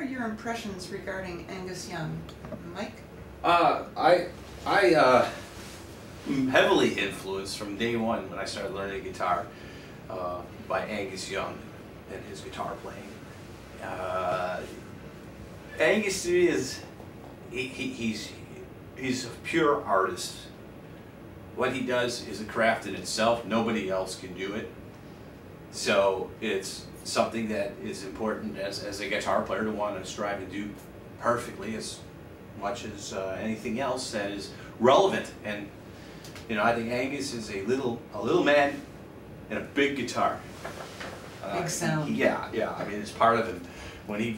are your impressions regarding Angus Young? Mike? I am heavily influenced from day one when I started learning guitar by Angus Young and his guitar playing. Angus to me is he's a pure artist. What he does is a craft in itself. Nobody else can do it. So it's something that is important as a guitar player to want to strive to do perfectly as much as anything else that is relevant. And you know, I think Angus is a little man and a big guitar. Big sound. Yeah. I mean, it's part of him. When he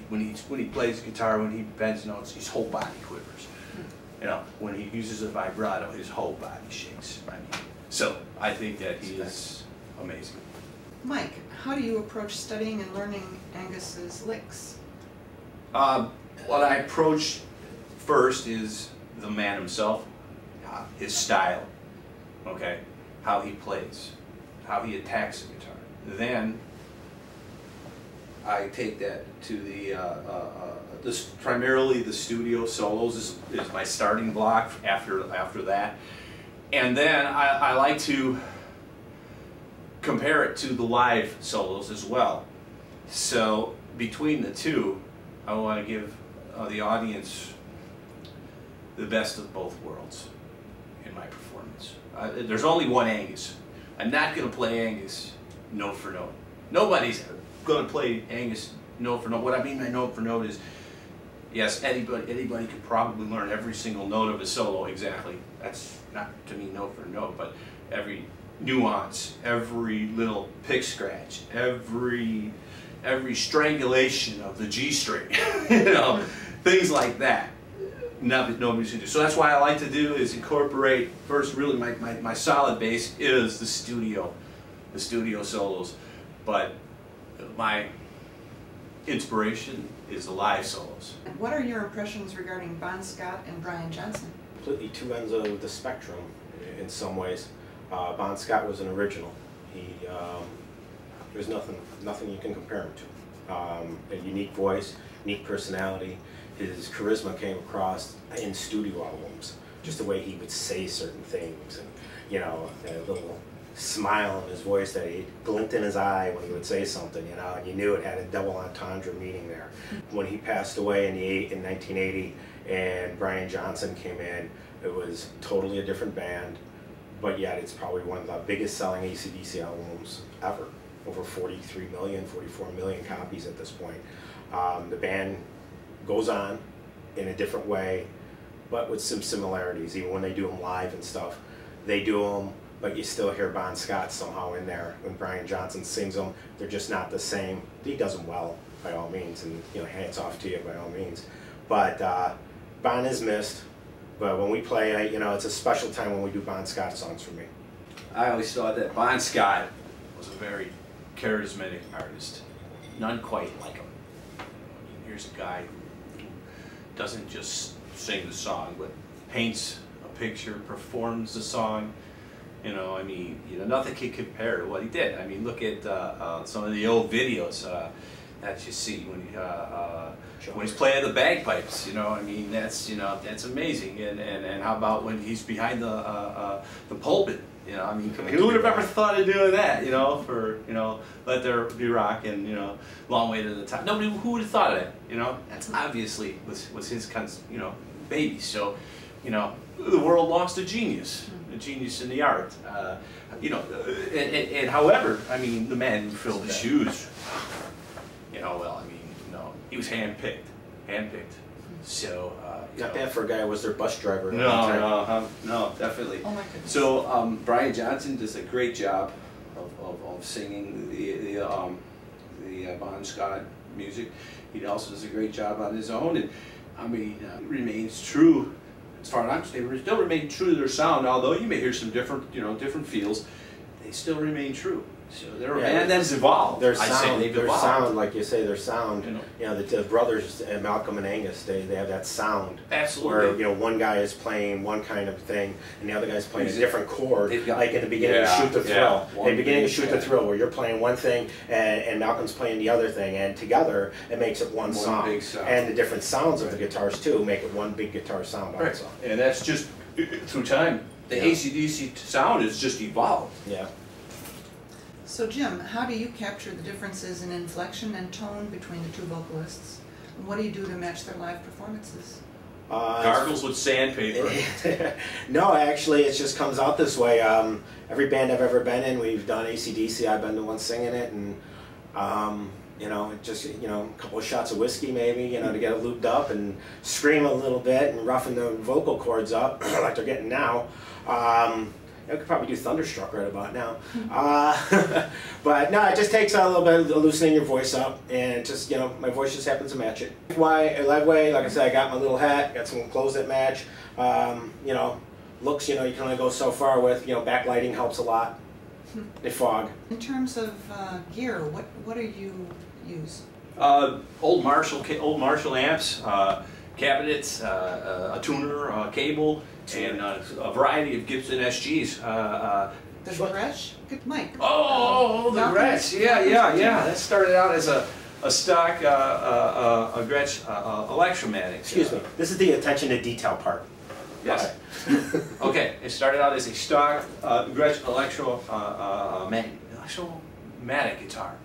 plays guitar, when he bends notes, his whole body quivers. You know, when he uses a vibrato, his whole body shakes. I mean, so I think that he is amazing. Mike, how do you approach studying and learning Angus's licks? What I approach first is the man himself, his style, okay, how he plays, how he attacks the guitar. Then I take that to primarily the studio solos is my starting block after that, and then I like to compare it to the live solos as well. So between the two, I want to give the audience the best of both worlds in my performance. There's only one Angus. I'm not going to play Angus note for note. Nobody's going to play Angus note for note. What I mean by note for note is, yes, anybody could probably learn every single note of a solo exactly. That's not to me note for note, but every nuance, every little pick scratch, every strangulation of the G string, you know, things like that. Nobody's gonna do. So that's why I like to do is incorporate first. Really, my solid base is the studio solos, but my inspiration is the live solos. What are your impressions regarding Bon Scott and Brian Johnson? Completely two ends of the spectrum in some ways. Bon Scott was an original. There's nothing you can compare him to. A unique voice, unique personality. His charisma came across in studio albums. Just the way he would say certain things, and you know, a little smile in his voice, that he glint in his eye when he would say something, you know, and you knew it had a double entendre meaning there. When he passed away in 1980, and Brian Johnson came in, it was totally a different band. But yet it's probably one of the biggest selling ACDC albums ever. Over 43 million, 44 million copies at this point. The band goes on in a different way, but with some similarities. Even when they do them live and stuff, they do them, but you still hear Bon Scott somehow in there. When Brian Johnson sings them, they're just not the same. He does them well, by all means, and you know, hats off to you by all means. But Bon is missed. But when we play, you know, it's a special time when we do Bon Scott songs for me. I always thought that Bon Scott was a very charismatic artist. None quite like him. Here's a guy who doesn't just sing the song, but paints a picture, performs the song. You know, I mean, you know, nothing can compare to what he did. I mean, look at some of the old videos that you see when he's playing the bagpipes. You know, I mean, that's amazing. And how about when he's behind the pulpit? You know, I mean, who would have ever thought of doing that? You know, for Let There Be Rock and Long Way to the Top. Nobody, who would have thought of that? You know, that's obviously was his baby. So, you know, the world lost a genius in the art. You know, and however, I mean, the man who filled the shoes. You know, well, I mean, he was handpicked. So, Not bad for a guy who was their bus driver. No, definitely. Oh my goodness. So Brian Johnson does a great job of singing the Bon Scott music. He also does a great job on his own, and I mean, remains true. As far as I'm concerned, they still remain true to their sound. Although you may hear some different feels, they still remain true. So and that's evolved. Their I say sound, they've their evolved. sound, like you say, their sound. You know. The brothers, Malcolm and Angus, they have that sound. Absolutely. Where one guy is playing one kind of thing, and the other guy's playing a different chord. Got, like in the beginning of Shoot the Thrill. Yeah, in the beginning of Shoot the Thrill, where you're playing one thing and Malcolm's playing the other thing, and together it makes it one song. Big sound. And the different sounds of the guitars too make it one big guitar sound. Right. Also. And that's just through time. The ACDC sound has just evolved. Yeah. So Jim, how do you capture the differences in inflection and tone between the two vocalists? And what do you do to match their live performances? Gargles with sandpaper. No, actually, it just comes out this way. Every band I've ever been in, we've done ACDC. I've been the one singing it, and just a couple of shots of whiskey maybe, to get it looped up and scream a little bit and roughen the vocal cords up like they're getting now. I could probably do Thunderstruck right about now. But no, it just takes a little bit of loosening your voice up, and just, my voice just happens to match it. Live way, like I said, I got my little hat, got some clothes that match. Looks, you can only go so far with, backlighting helps a lot. The fog. In terms of gear, what do you use? Old Marshall amps, cabinets, a tuner, cable, and a variety of Gibson SGs. The Gretsch? Good mic. Oh, the Gretsch! Yeah. That started out as a stock a Gretsch Electromatic. Excuse me. This is the attention to detail part. Yes. Okay. It started out as a stock Gretsch Electromatic guitar.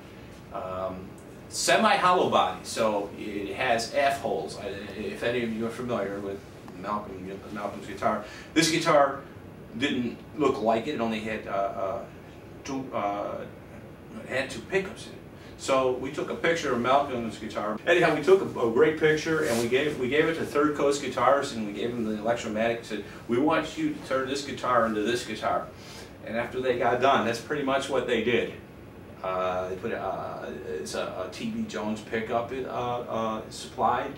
Semi-hollow body, so it has F holes. If any of you are familiar with Malcolm's guitar, this guitar didn't look like it. It only had two pickups in it. So we took a picture of Malcolm's guitar. Anyhow, we took a great picture, and we gave it to Third Coast Guitars, and we gave them the Electromatic. Said, we want you to turn this guitar into this guitar. And after they got done, that's pretty much what they did. They put it's a T.B. Jones pickup supplied,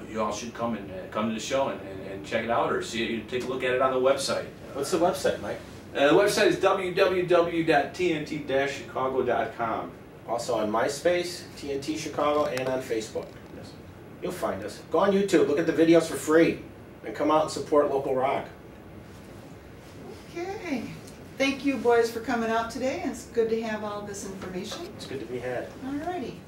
you all should come to the show and check it out, or take a look at it on the website. What's the website, Mike? The website is www.tnt-chicago.com. Also on MySpace, TNT Chicago, and on Facebook. Yes. You'll find us. Go on YouTube, look at the videos for free, and come out and support local rock. Okay. Thank you, boys, for coming out today. It's good to have all this information. It's good to be had. All righty.